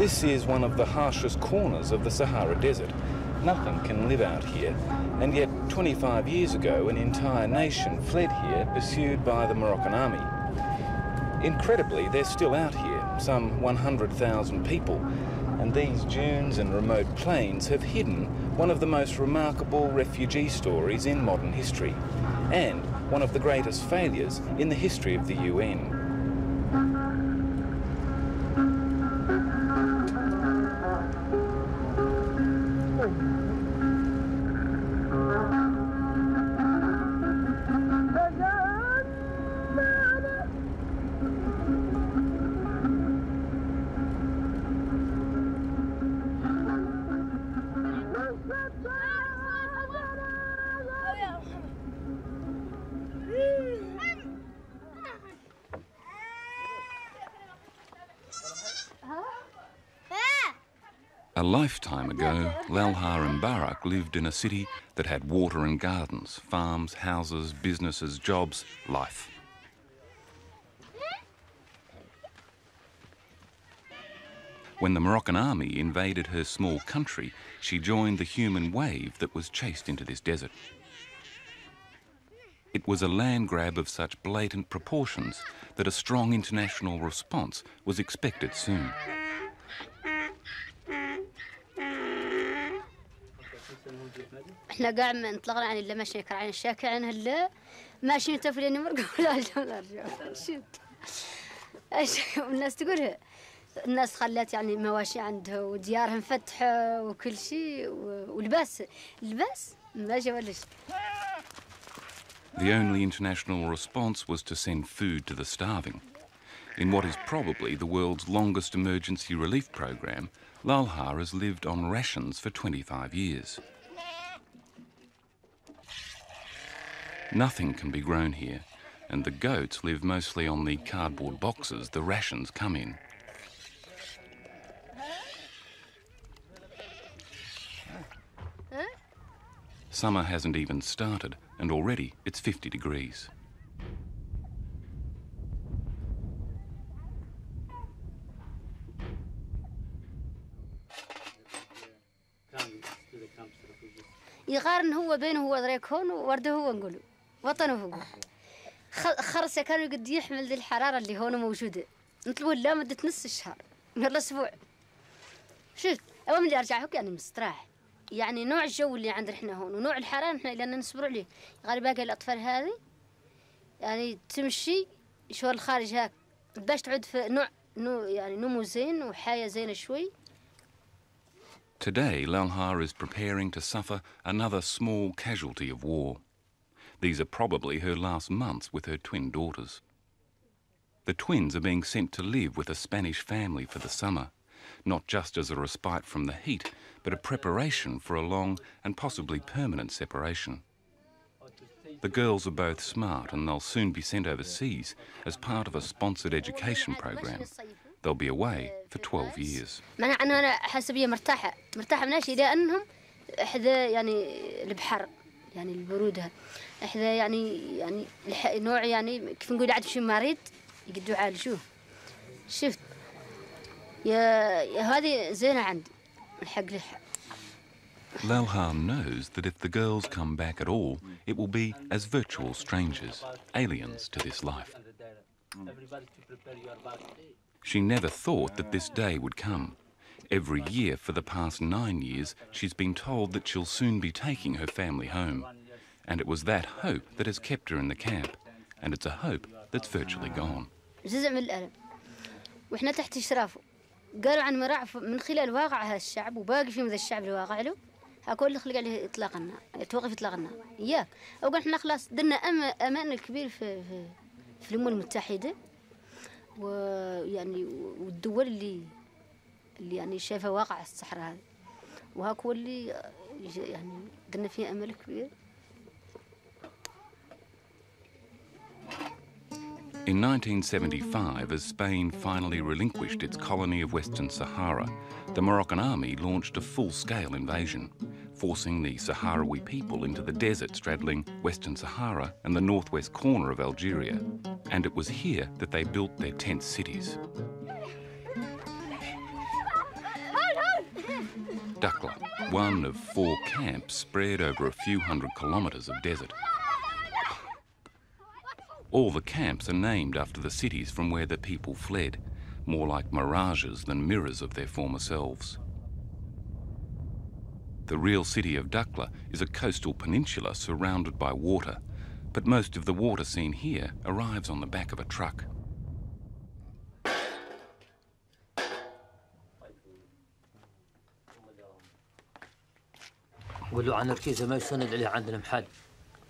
This is one of the harshest corners of the Sahara Desert. Nothing can live out here, and yet 25 years ago an entire nation fled here, pursued by the Moroccan army. Incredibly, they're still out here, some 100,000 people, and these dunes and remote plains have hidden one of the most remarkable refugee stories in modern history, and one of the greatest failures in the history of the UN. A lifetime ago, Lalha and Barak lived in a city that had water and gardens, farms, houses, businesses, jobs, life. When the Moroccan army invaded her small country, she joined the human wave that was chased into this desert. It was a land grab of such blatant proportions that a strong international response was expected soon. احنا قاعد ما انطلقنا عن اللي ماشي كرعين الشاكي عن هلا ماشي تفلين مرق ولا نرجع شفت والناس تقولها الناس خلت يعني مواشي عندها وديارها مفتحه وكل شيء ولباس ماشي ولا شيء. The only international response was to send food to the starving. In what is probably the world's longest emergency relief program, Lalha has lived on rations for 25 years. Nothing can be grown here, and the goats live mostly on the cardboard boxes the rations come in. Summer hasn't even started, and already it's 50 degrees. يقارن هو بينه هو ذريك هون وورده هو نقوله وطنه هو خرسه كانوا قد يحمل ذي الحرارة اللي هون موجودة نطلبوا لا مدة نص الشهر يلا أسبوع. شفت أول اللي أرجع هوك يعني مستراح يعني نوع الجو اللي عندنا إحنا هون ونوع الحرارة إحنا لأن نصبر عليه غير باقي الأطفال هذه يعني تمشي شو الخارج هاك باش تعود في نوع يعني نمو زين وحياة زينة شوي. Today, Lalha is preparing to suffer another small casualty of war. These are probably her last months with her twin daughters. The twins are being sent to live with a Spanish family for the summer, not just as a respite from the heat, but a preparation for a long and possibly permanent separation. The girls are both smart and they'll soon be sent overseas as part of a sponsored education program. They'll be away for 12 years. أنا حسبية مرتاحة مناشي لأنهم إحدى يعني البحر يعني البرودة إحدى يعني نوع يعني كيف نقول عاد شيء مريض يقدروا يعالجوه. شفت يا هذه زينة عندي الحق لح. Lalha knows that if the girls come back at all, it will be as virtual strangers, aliens to this life. She never thought that this day would come. Every year for the past 9 years, she's been told that she'll soon be taking her family home. And it was that hope that has kept her in the camp. And it's a hope that's virtually gone. جزء من الألم وإحنا تحت إشرافه قالوا عن مراع من خلال واقع هذا الشعب وباقي في من ذا الشعب اللي واقع له هكول اللي خلق عليه إطلاق النار توقف إطلاق النار إياك أو قال إحنا خلاص درنا أمان الكبير في الأمم المتحدة ويعني والدول اللي يعني شايفة واقع الصحراء هذا وهاك هو اللي يعني درنا فيه أمل كبير. In 1975, as Spain finally relinquished its colony of Western Sahara, the Moroccan army launched a full-scale invasion, forcing the Saharawi people into the desert straddling Western Sahara and the northwest corner of Algeria. And it was here that they built their tent cities. Dakhla, one of 4 camps spread over a few hundred kilometres of desert. All the camps are named after the cities from where the people fled, more like mirages than mirrors of their former selves. The real city of Dakhla is a coastal peninsula surrounded by water, but most of the water seen here arrives on the back of a truck. قولوا عن ركيزة ما يسند عليه عندنا محل.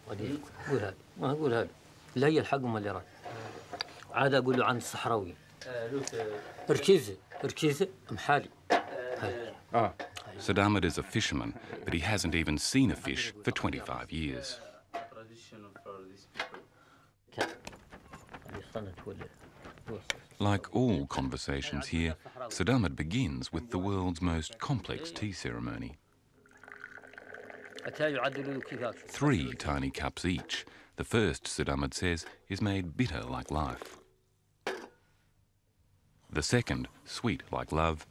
قول هذا ما أقول هذا لا هي الحق اللي راه عاد أقولوا عن الصحراوي ركيزة محالي. Saddamad is a fisherman, but he hasn't even seen a fish for 25 years. Like all conversations here, Saddamad begins with the world's most complex tea ceremony. 3 tiny cups each. The first, Saddamad says, is made bitter like life. The second, sweet like love.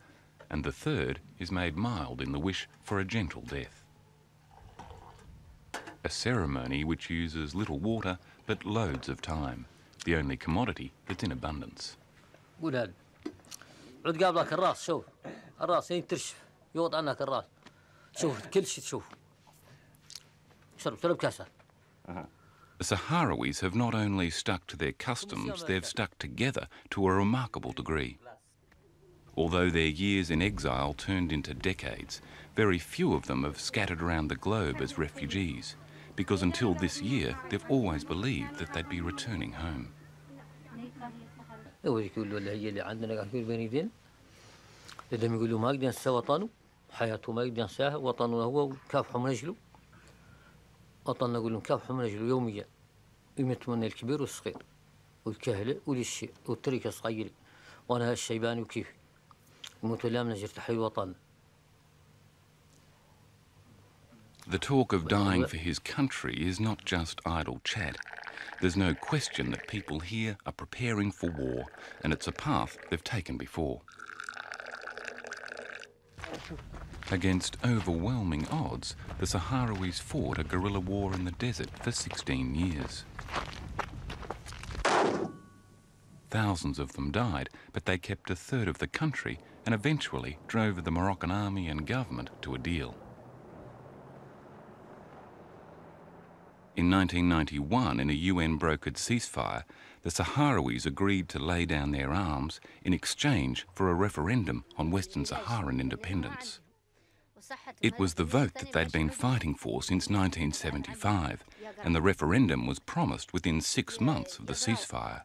And the third is made mild in the wish for a gentle death. A ceremony which uses little water but loads of time, the only commodity that's in abundance. قول هذا عود قابلك الراس شوف الراس يترشف يوضع عنك الراس شوف كل شيء تشوف شرب كاسة. The Sahrawis have not only stuck to their customs, they've stuck together to a remarkable degree. Although their years in exile turned into decades, very few of them have scattered around the globe as refugees, because until this year, they've always believed that they'd be returning home. يقولوا هي اللي عندنا قاعد في البنيدين لازم يقولوا ما يقدر ينسى وطنه حياته ما يقدر ينساها وطنه هو كافحوا من أجله وطننا نقول لهم كافحوا من أجله يوميا يمتمنى الكبير والصغير والكهلة والشيء والتركة الصغيرة وأنا هالشيباني وكيفي موت ولا من أجل تحيي وطننا. The talk of dying for his country is not just idle chat. There's no question that people here are preparing for war, and it's a path they've taken before. Against overwhelming odds, the Sahrawis fought a guerrilla war in the desert for 16 years. Thousands of them died, but they kept a third of the country and eventually drove the Moroccan army and government to a deal. In 1991, in a UN-brokered ceasefire, the Sahrawis agreed to lay down their arms in exchange for a referendum on Western Saharan independence. It was the vote that they'd been fighting for since 1975, and the referendum was promised within 6 months of the ceasefire,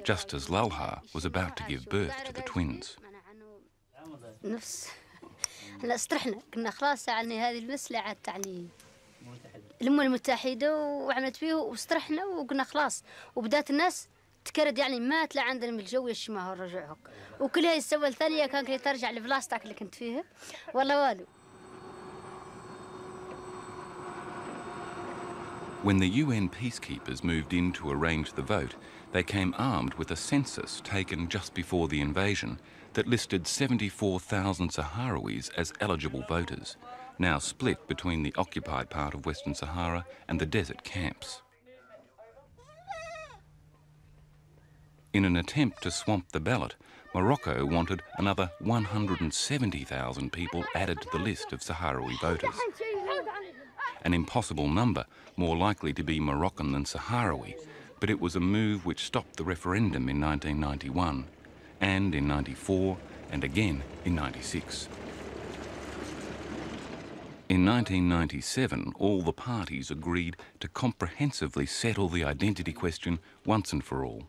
just as Lalha was about to give birth to the twins. الأمم المتحدة وعملت فيه واسترحنا وقلنا خلاص وبدات الناس تكرد يعني ما طلع عندنا من الجو يش ما هو رجعهم وكلها السوى الثانية كان كي ترجع لبلاستك اللي كنت فيها والله والو. When the UN peacekeepers moved in to arrange the vote, they came armed with a census taken just before the invasion that listed 74,000 Sahrawis as eligible voters, now split between the occupied part of Western Sahara and the desert camps. In an attempt to swamp the ballot, Morocco wanted another 170,000 people added to the list of Sahrawi voters. An impossible number, more likely to be Moroccan than Sahrawi, but it was a move which stopped the referendum in 1991, and in 94, and again in 96. In 1997, all the parties agreed to comprehensively settle the identity question once and for all.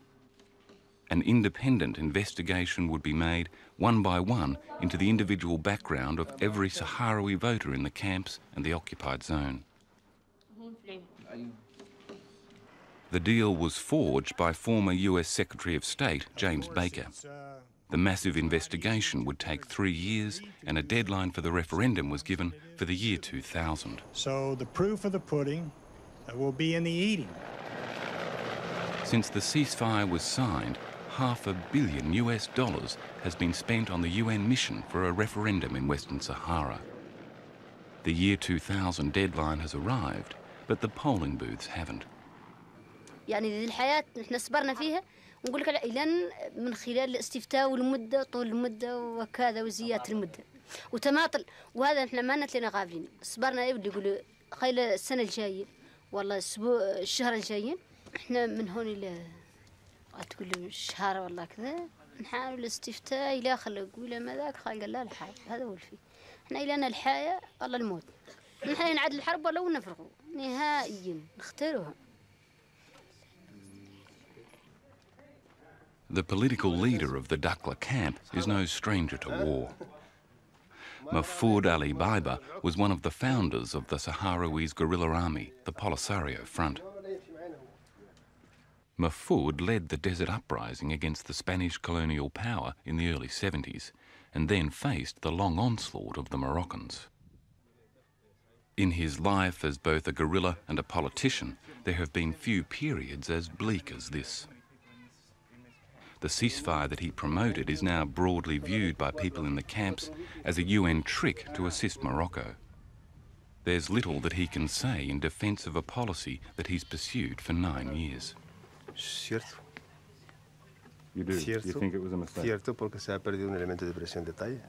An independent investigation would be made one by one into the individual background of every Sahrawi voter in the camps and the occupied zone. The deal was forged by former US Secretary of State James Baker. The massive investigation would take 3 years, and a deadline for the referendum was given for the year 2000. So the proof of the pudding will be in the eating. Since the ceasefire was signed, $500 million has been spent on the UN mission for a referendum in Western Sahara. The year 2000 deadline has arrived, but the polling booths haven't. يعني ذي الحياة نحن صبرنا فيها ونقول لك إلى من خلال الاستفتاء والمدة طول المدة وكذا وزيادة المدة وتماطل، وهذا نحن ما نتلنا غافلين صبرنا. يبدو يقولوا خيل السنة الجاية والله الشهر الجايين احنا من هون إلى تقولوا الشهر والله كذا نحاول الاستفتاء إلى خلوا يقولوا ما ذاك قال لا الحياة هذا هو الفي احنا إلى أن الحياة والله الموت نحن نعد الحرب ولا ونفرغوا نهائيا نختاروها. The political leader of the Dakhla camp is no stranger to war. Mahfoud Ali Baiba was one of the founders of the Sahrawi's guerrilla army, the Polisario Front. Mahfoud led the desert uprising against the Spanish colonial power in the early 70s and then faced the long onslaught of the Moroccans. In his life as both a guerrilla and a politician, there have been few periods as bleak as this. The ceasefire that he promoted is now broadly viewed by people in the camps as a UN trick to assist Morocco. There's little that he can say in defence of a policy that he's pursued for 9 years. Cierto. You do? Cierto. You think it was a mistake? Cierto, porque se ha perdido un elemento de presión de detalle.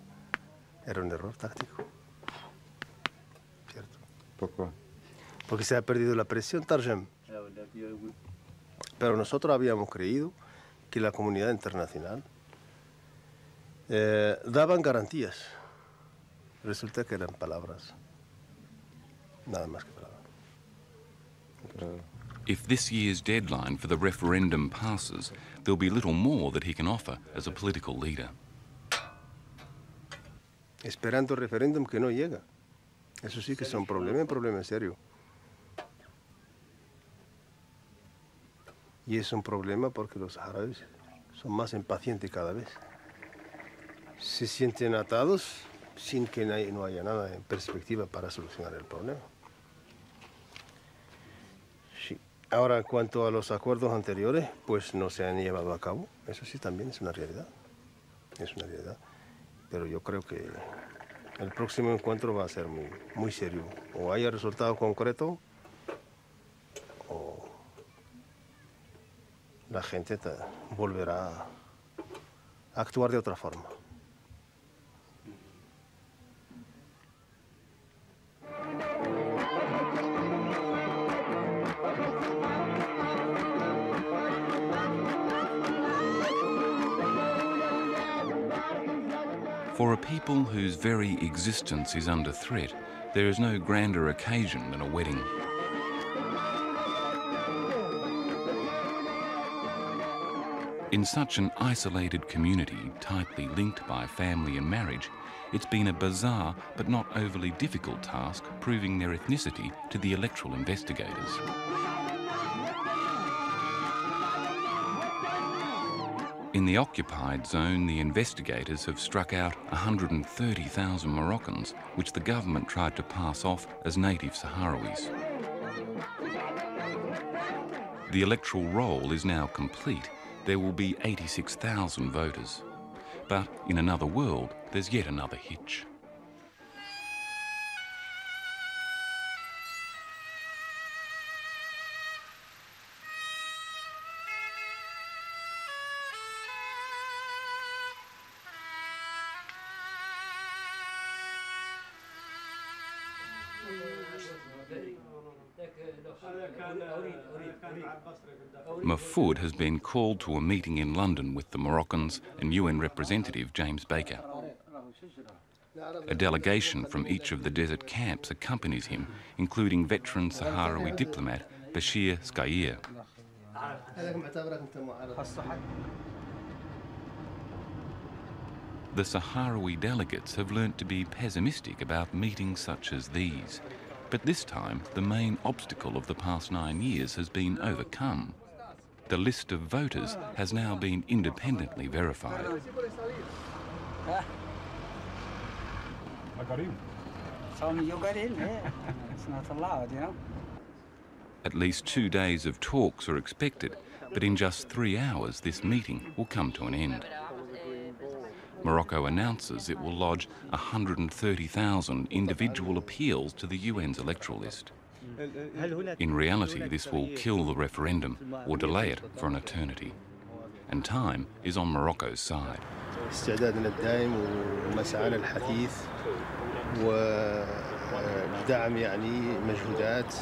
Era un error táctico. Cierto. ¿Por qué? Porque se ha perdido la presión, Tarjem. Pero nosotros habíamos creído que la comunidad internacional daban garantías. Resulta que eran palabras, nada más que palabras. If this year's deadline for the referendum passes, there'll be little more that he can offer as a political leader. Esperando referéndum que no llega. Eso sí que es un problema serio. Y es un problema porque los saharauis son más impacientes cada vez. Se sienten atados sin que no haya nada en perspectiva para solucionar el problema. Sí. Ahora, en cuanto a los acuerdos anteriores, pues no se han llevado a cabo. Eso sí también es una realidad. Es una realidad. Pero yo creo que el próximo encuentro va a ser muy serio. O haya resultado concreto, o la gente volverá a actuar de otra forma. For a people whose very existence is under threat, there is no grander occasion than a wedding. In such an isolated community, tightly linked by family and marriage, it's been a bizarre but not overly difficult task proving their ethnicity to the electoral investigators. In the occupied zone, the investigators have struck out 130,000 Moroccans, which the government tried to pass off as native Sahrawis. The electoral roll is now complete. There will be 86,000 voters. But in another world, there's yet another hitch. Mahfoud has been called to a meeting in London with the Moroccans and UN representative James Baker. A delegation from each of the desert camps accompanies him, including veteran Saharawi diplomat Bashir Skayer. The Sahrawi delegates have learnt to be pessimistic about meetings such as these. But this time, the main obstacle of the past 9 years has been overcome. The list of voters has now been independently verified. At least 2 days of talks are expected, but in just 3 hours this meeting will come to an end. Morocco announces it will lodge 130,000 individual appeals to the UN's electoral list. In reality, this will kill the referendum or delay it for an eternity. And time is on Morocco's side. استعدادنا الدائم ومسعانا الحثيث ودعم يعني مجهودات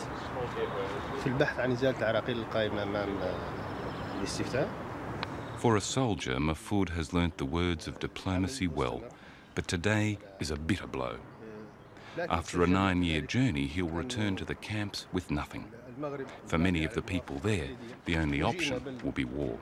في البحث عن إزالة العراقيل القائمة أمام الاستفتاء. For a soldier, Mahfoud has learnt the words of diplomacy well, but today is a bitter blow. After a 9-year journey, he'll return to the camps with nothing. For many of the people there, the only option will be war.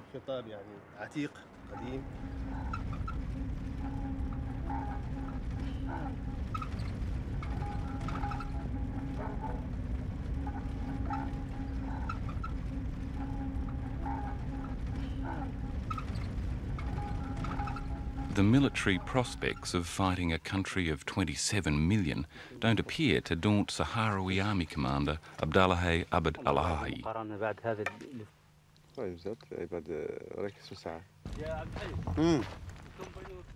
The military prospects of fighting a country of 27 million don't appear to daunt Saharawi Army Commander Abdallah Abd al-Ahi.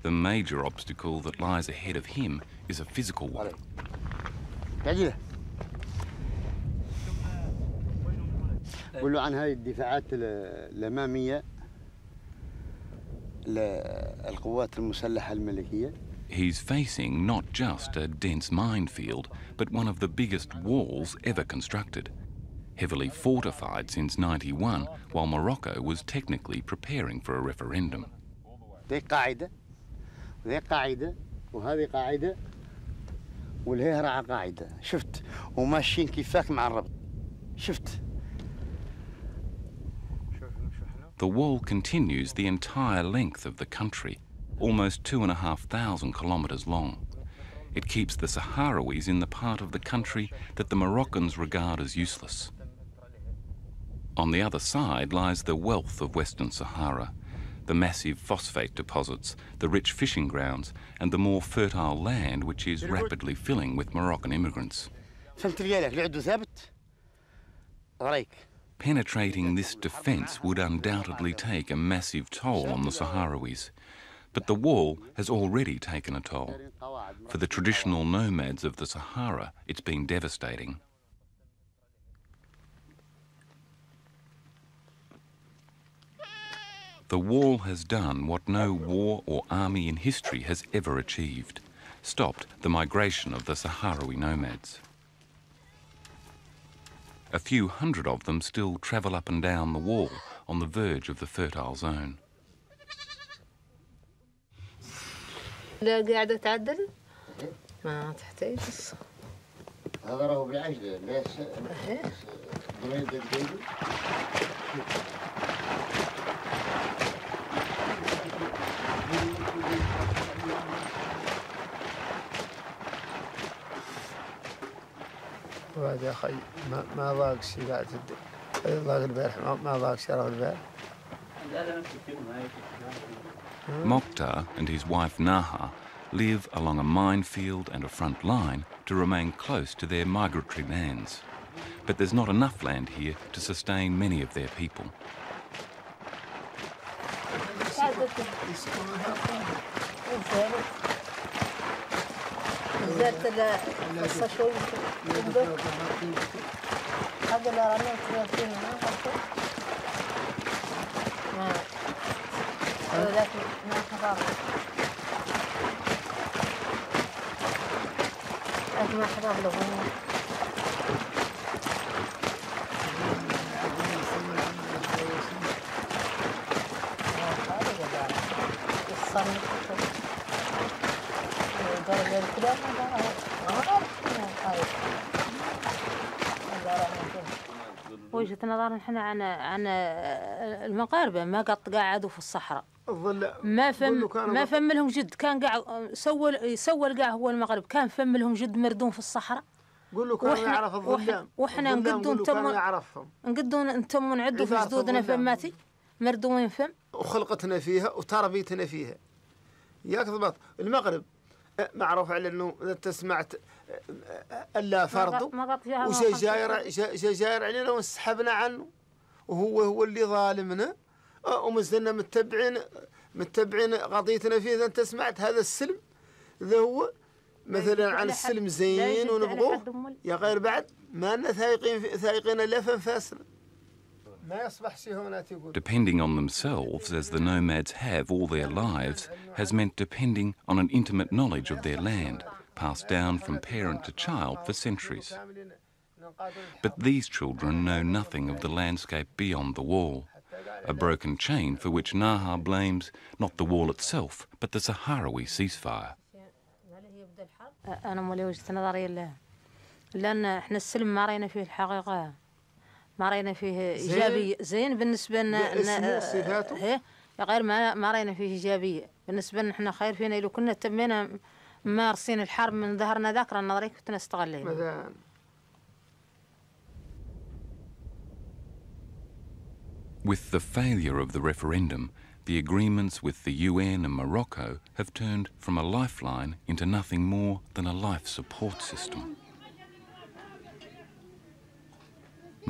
The major obstacle that lies ahead of him is a physical one. قولوا عن هذه الدفاعات الأمامية للقوات المسلحة الملكية. He's facing not just a dense minefield, but one of the biggest walls ever constructed, heavily fortified since '91, while Morocco was technically preparing for a referendum. ذي قاعدة وذي قاعدة وهذه قاعدة والهي راعى قاعدة شفت وماشيين كيفاك مع الربط شفت. The wall continues the entire length of the country, almost 2,500 kilometres long. It keeps the Sahrawis in the part of the country that the Moroccans regard as useless. On the other side lies the wealth of Western Sahara, the massive phosphate deposits, the rich fishing grounds, and the more fertile land which is rapidly filling with Moroccan immigrants. Penetrating this defence would undoubtedly take a massive toll on the Sahrawis. But the wall has already taken a toll. For the traditional nomads of the Sahara, it's been devastating. The wall has done what no war or army in history has ever achieved, stopped the migration of the Sahrawi nomads. A few hundred of them still travel up and down the wall on the verge of the fertile zone. لا قاعدة تعدل ما تحتاج هذا راهو بالعجلة ليش وهذا يا أخي ما ضاق شيء قاعد ضاق البارح ما ضاق شيء راه البارح. Mokhtar and his wife Naha live along a minefield and a front line to remain close to their migratory lands. But there's not enough land here to sustain many of their people. وجهة نظرنا احنا عن المغاربة ما قد قاعدوا في الصحراء. ما فم لهم جد كان قاعد سوى القاع هو المغرب كان فم لهم جد مردون في الصحراء. قولوا كانوا يعرف الظلام. وإحنا نقدون انتم نعدوا في جدودنا فماتي مردوين فم. وخلقتنا فيها وتربيتنا فيها. ياك ضبط المغرب معروف على انه انت سمعت الا فرض وجاير علينا وانسحبنا عنه وهو اللي ظالمنا ومازلنا متبعين متبعين قضيتنا فيه. إذا أنت سمعت هذا السلم ذا هو مثلا عن السلم زين ونبغوه يا غير بعد ما لنا ثايقين إلا فنفاسنا. Depending on themselves as the nomads have all their lives has meant depending on an intimate knowledge of their land, passed down from parent to child for centuries. But these children know nothing of the landscape beyond the wall, a broken chain for which Naha blames not the wall itself, but the Saharawi ceasefire. أنا مولي وجهة نظري لأن إحنا السلم ما رأينا فيه الحقيقة، ما رأينا فيه إيجابية زين بالنسبة لنا. غير ما رأينا فيه إيجابية بالنسبة لنا. إحنا خير فينا لو كنا تمينا مارسين الحرب من ظهرنا ذاكرة النظري كنت نستغلين. With the failure of the referendum, the agreements with the UN and Morocco have turned from a lifeline into nothing more than a life support system.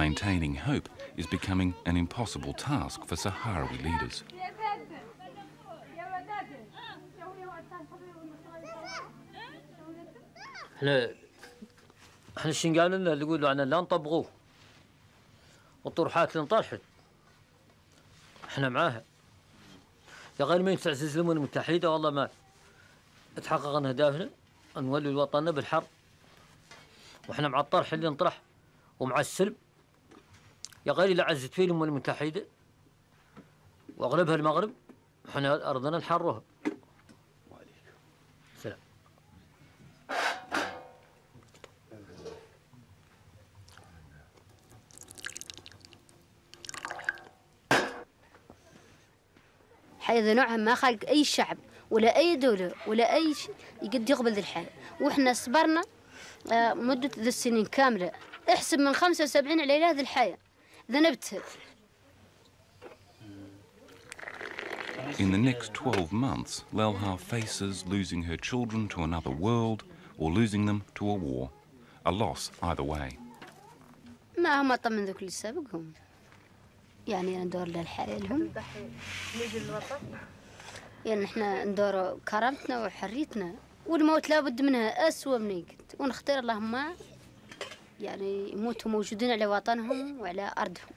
Maintaining hope is becoming an impossible task for Sahrawi leaders. احنا الشين قالوا لنا اللي يقولوا عنا لا نطبقوه والطروحات اللي انطرحت احنا معاها. يا غير ما يتعزز الامم المتحده والله ما تحقق اهدافنا نولي وطننا بالحرب، واحنا مع الطرح اللي انطرح ومع السلم. يا غير اللي عزت فيه الامم المتحده واغلبها المغرب، احنا ارضنا نحررها. سلام. حيث نوعها ما خلق أي شعب ولا أي دولة ولا أي شيء يقد يقبل ذي الحال، وإحنا صبرنا مدة ذي السنين كاملة. احسب من 75 على هذه الحياة ذنبتها. In the next 12 months, Lelha faces losing her children to another world or losing them to a war. A loss either way. ما هم طمن ذوك اللي سابقهم، يعني ندور للحياة لهم، يعني احنا ندور كرامتنا وحريتنا، والموت لابد منها أسوأ من يقد، ونختار اللهم يعني يموتوا موجودين على وطنهم وعلى أرضهم.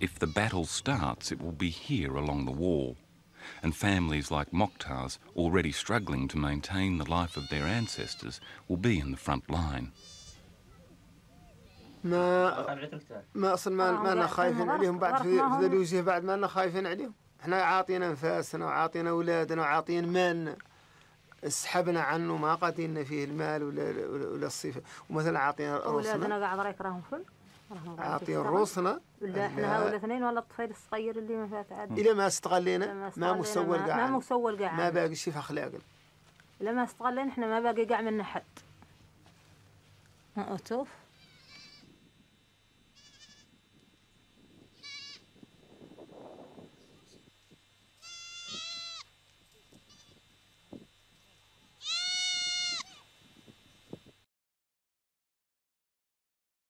If the battle starts, it will be here along the wall, and families like Mokhtar's, already struggling to maintain the life of their ancestors, will be in the front line. ما أصلا ما أنا خايفين عليهم بعد في ذا الوجه، بعد ما أنا خايفين عليهم. إحنا عاطينا أنفاسنا وعاطينا أولادنا وعاطينا مالنا، اسحبنا عنه ما قاتلنا فيه المال ولا الصفة. ومثلا عاطينا روسنا، أولادنا قاعد رايك راهم فل، عاطين روسنا. لا احنا هؤلاء اثنين ولا الطفيل الصغير اللي ما فات عاد. إلا ما استغلينا ما مسول قاعد، ما مسول قاعد، ما باقي شيء في أخلاقنا. إلا ما استغلينا احنا ما باقي قاع منا حد. أوتوف